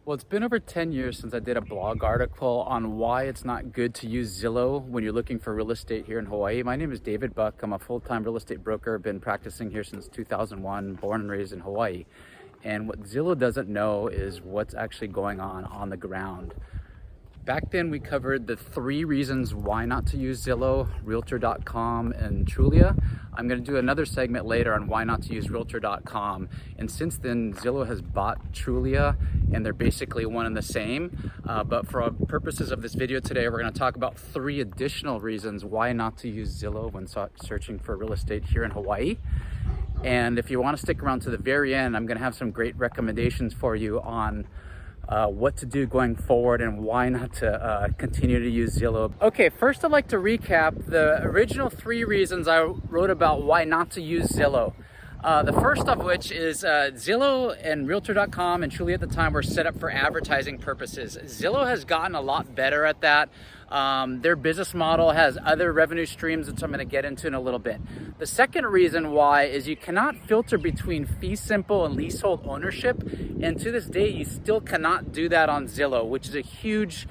Well, it's been over 10 years since I did a blog article on why it's not good to use Zillow when you're looking for real estate here in Hawaii. My name is David Buck. I'm a full-time real estate broker. Been practicing here since 2001, born and raised in Hawaii. And what Zillow doesn't know is what's actually going on the ground. Back then, we covered the 3 reasons why not to use Zillow, Realtor.com, and Trulia. I'm going to do another segment later on why not to use Realtor.com. And since then, Zillow has bought Trulia, and they're basically one and the same. But for purposes of this video today, we're going to talk about 3 additional reasons why not to use Zillow when searching for real estate here in Hawaii. And if you want to stick around to the very end, I'm going to have some great recommendations for you on what to do going forward and why not to continue to use Zillow. Okay, first I'd like to recap the original 3 reasons I wrote about why not to use Zillow. The first of which is Zillow and Realtor.com and Trulia at the time were set up for advertising purposes. Zillow has gotten a lot better at that. Their business model has other revenue streams, which I'm going to get into in a little bit. The second reason why is you cannot filter between fee simple and leasehold ownership, and to this day you still cannot do that on Zillow, which is a huge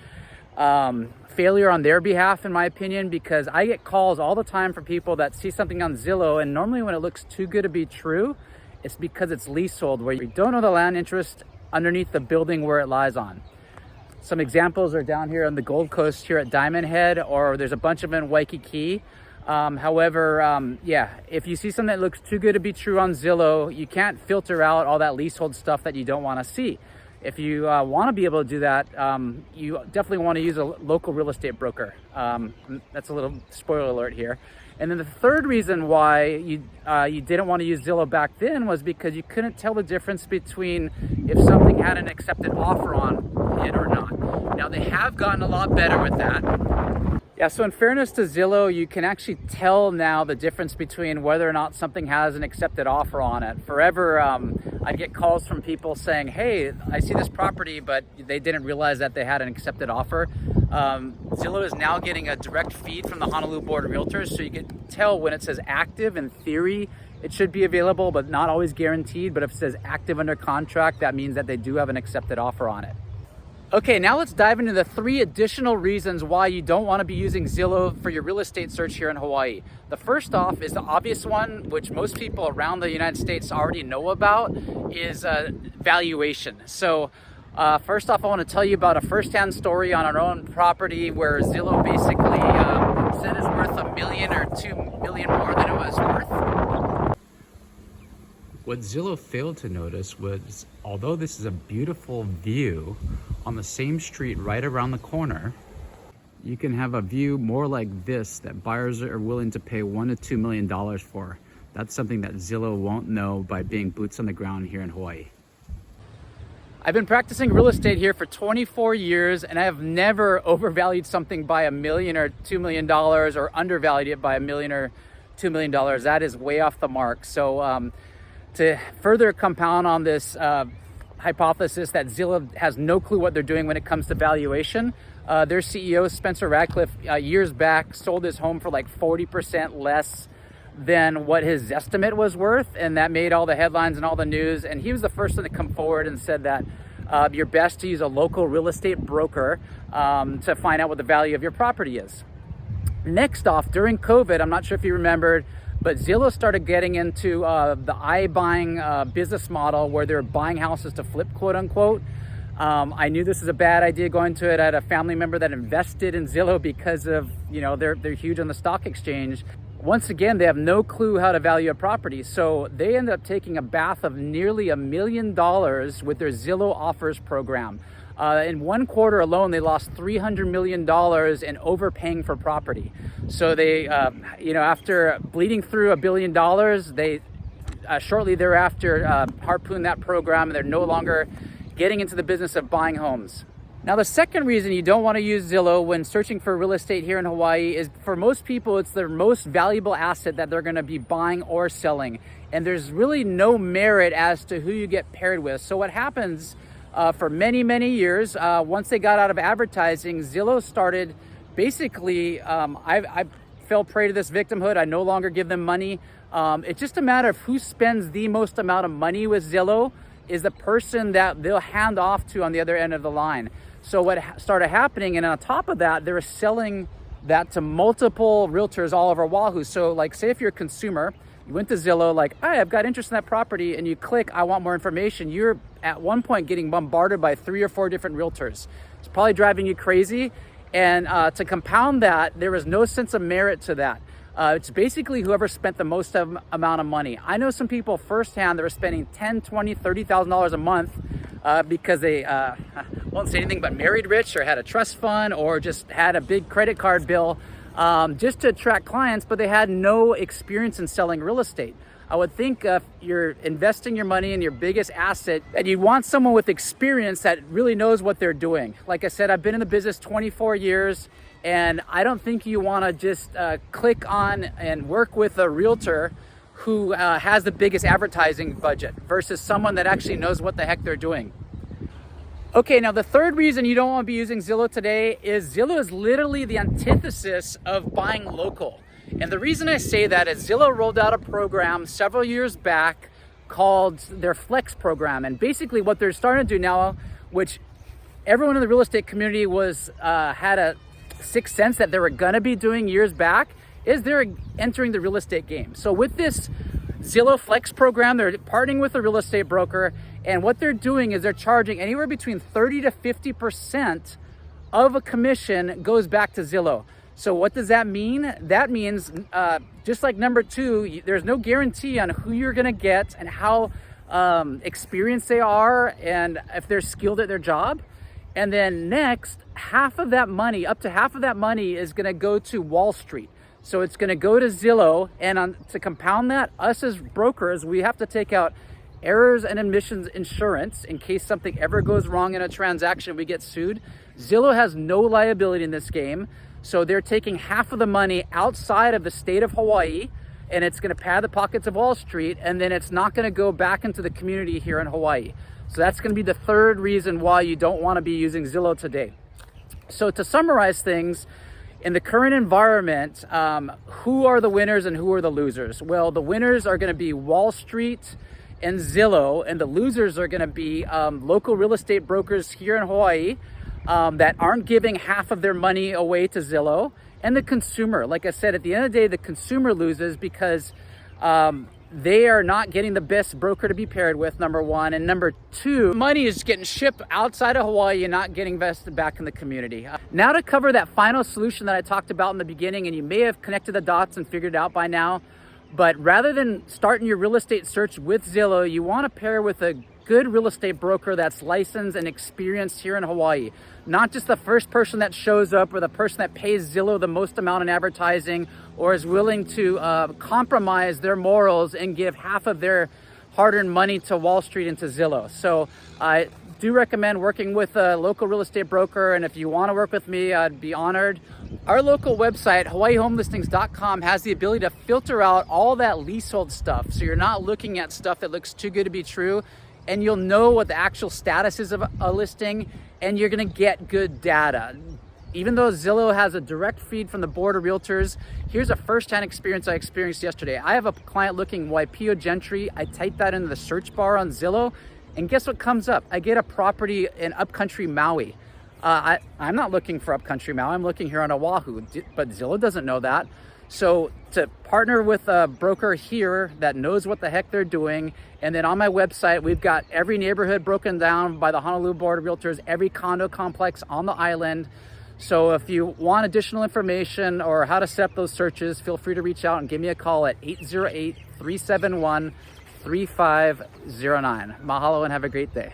failure on their behalf, in my opinion, because I get calls all the time from people that see something on Zillow, and normally when it looks too good to be true, it's because it's leasehold, where you don't know the land interest underneath the building where it lies on. Some examples are down here on the Gold Coast here at Diamond Head, or there's a bunch of them in Waikiki. However, if you see something that looks too good to be true on Zillow, you can't filter out all that leasehold stuff that you don't want to see. If you want to be able to do that, you definitely want to use a local real estate broker. That's a little spoiler alert here. And then the third reason why you didn't want to use Zillow back then was because you couldn't tell the difference between if something had an accepted offer on it or not. Now, they have gotten a lot better with that. Yeah, so in fairness to Zillow, you can actually tell now the difference between whether or not something has an accepted offer on it. Forever, I'd get calls from people saying, hey, I see this property, but they didn't realize that they had an accepted offer. Zillow is now getting a direct feed from the Honolulu Board of Realtors, so you can tell when it says active. In theory, it should be available, but not always guaranteed. But if it says active under contract, that means that they do have an accepted offer on it. Okay, now let's dive into the 3 additional reasons why you don't want to be using Zillow for your real estate search here in Hawaii. The first off is the obvious one, which most people around the United States already know about, is valuation. So first off, I want to tell you about a first-hand story on our own property where Zillow basically said it's worth $1 million or $2 million more than it was worth. What Zillow failed to notice was, although this is a beautiful view on the same street right around the corner, you can have a view more like this that buyers are willing to pay $1 to $2 million for. That's something that Zillow won't know by being boots on the ground here in Hawaii. I've been practicing real estate here for 24 years, and I have never overvalued something by $1 million or $2 million or undervalued it by $1 million or $2 million. That is way off the mark. So to further compound on this hypothesis that Zillow has no clue what they're doing when it comes to valuation, their CEO, Spencer Radcliffe, years back sold his home for like 40% less than what his estimate was worth, and that made all the headlines and all the news. And he was the first one to come forward and said that you're best to use a local real estate broker to find out what the value of your property is. Next off, during COVID, I'm not sure if you remembered, but Zillow started getting into the iBuying business model where they're buying houses to flip, quote unquote. I knew this was a bad idea going to it. I had a family member that invested in Zillow because of, they're huge on the stock exchange. Once again, they have no clue how to value a property. So they ended up taking a bath of nearly $1 million with their Zillow offers program. In 1 quarter alone, they lost $300 million in overpaying for property. So they, after bleeding through $1 billion, they shortly thereafter harpooned that program, and they're no longer getting into the business of buying homes. Now, the second reason you don't want to use Zillow when searching for real estate here in Hawaii is, for most people, it's their most valuable asset that they're going to be buying or selling. And there's really no merit as to who you get paired with. So what happens for many, many years, once they got out of advertising, Zillow started basically, I fell prey to this victimhood. I no longer give them money. It's just a matter of who spends the most amount of money with Zillow is the person that they'll hand off to on the other end of the line. So what started happening, and on top of that, they were selling that to multiple realtors all over Wahoo. So like, say if you're a consumer, you went to Zillow, like, hey, I've got interest in that property, and you click, I want more information. You're at one point getting bombarded by 3 or 4 different realtors. It's probably driving you crazy. And to compound that, there was no sense of merit to that. It's basically whoever spent the most amount of money. I know some people firsthand that were spending $10,000, $20,000, $30,000 a month because they won't say anything but married rich, or had a trust fund, or just had a big credit card bill just to attract clients, but they had no experience in selling real estate. I would think if you're investing your money in your biggest asset, that you want someone with experience that really knows what they're doing. Like I said, I've been in the business 24 years, and I don't think you want to just click on and work with a realtor who has the biggest advertising budget versus someone that actually knows what the heck they're doing. Okay, now the third reason you don't want to be using Zillow today is Zillow is literally the antithesis of buying local. And the reason I say that is Zillow rolled out a program several years back called their Flex program. And basically what they're starting to do now, which everyone in the real estate community was had a sixth sense that they were gonna be doing years back, is they're entering the real estate game. So with this Zillow Flex program, they're partnering with a real estate broker, and what they're doing is they're charging anywhere between 30 to 50% of a commission goes back to Zillow. So what does that mean? That means, just like number 2, there's no guarantee on who you're gonna get and how experienced they are and if they're skilled at their job. And then next, half of that money, up to half of that money is gonna go to Wall Street. So it's gonna go to Zillow, and to compound that, us as brokers, we have to take out errors and omissions insurance in case something ever goes wrong in a transaction, we get sued. Zillow has no liability in this game. So they're taking half of the money outside of the state of Hawaii, and it's gonna pad the pockets of Wall Street, and then it's not gonna go back into the community here in Hawaii. So that's gonna be the third reason why you don't wanna be using Zillow today. So to summarize things, in the current environment, who are the winners and who are the losers? Well, the winners are gonna be Wall Street and Zillow, and the losers are gonna be local real estate brokers here in Hawaii that aren't giving half of their money away to Zillow, and the consumer. Like I said, at the end of the day, the consumer loses because they are not getting the best broker to be paired with, number 1. And number 2, money is getting shipped outside of Hawaii and not getting invested back in the community. Now to cover that final solution that I talked about in the beginning, and you may have connected the dots and figured it out by now, but rather than starting your real estate search with Zillow, you want to pair with a good real estate broker that's licensed and experienced here in Hawaii. Not just the first person that shows up or the person that pays Zillow the most amount in advertising or is willing to compromise their morals and give half of their hard-earned money to Wall Street and to Zillow. So I do recommend working with a local real estate broker, and if you want to work with me, I'd be honored. Our local website, hawaiihomelistings.com, has the ability to filter out all that leasehold stuff. So you're not looking at stuff that looks too good to be true, and you'll know what the actual status is of a listing, and you're gonna get good data. Even though Zillow has a direct feed from the board of realtors, here's a first-hand experience I experienced yesterday. I have a client looking Waipio Gentry. I typed that into the search bar on Zillow, and guess what comes up? I get a property in upcountry Maui. I'm not looking for upcountry Maui, I'm looking here on Oahu, but Zillow doesn't know that. So to partner with a broker here that knows what the heck they're doing, and then on my website, we've got every neighborhood broken down by the Honolulu Board of Realtors, every condo complex on the island. So if you want additional information or how to set up those searches, feel free to reach out and give me a call at 808-371-3509. Mahalo and have a great day.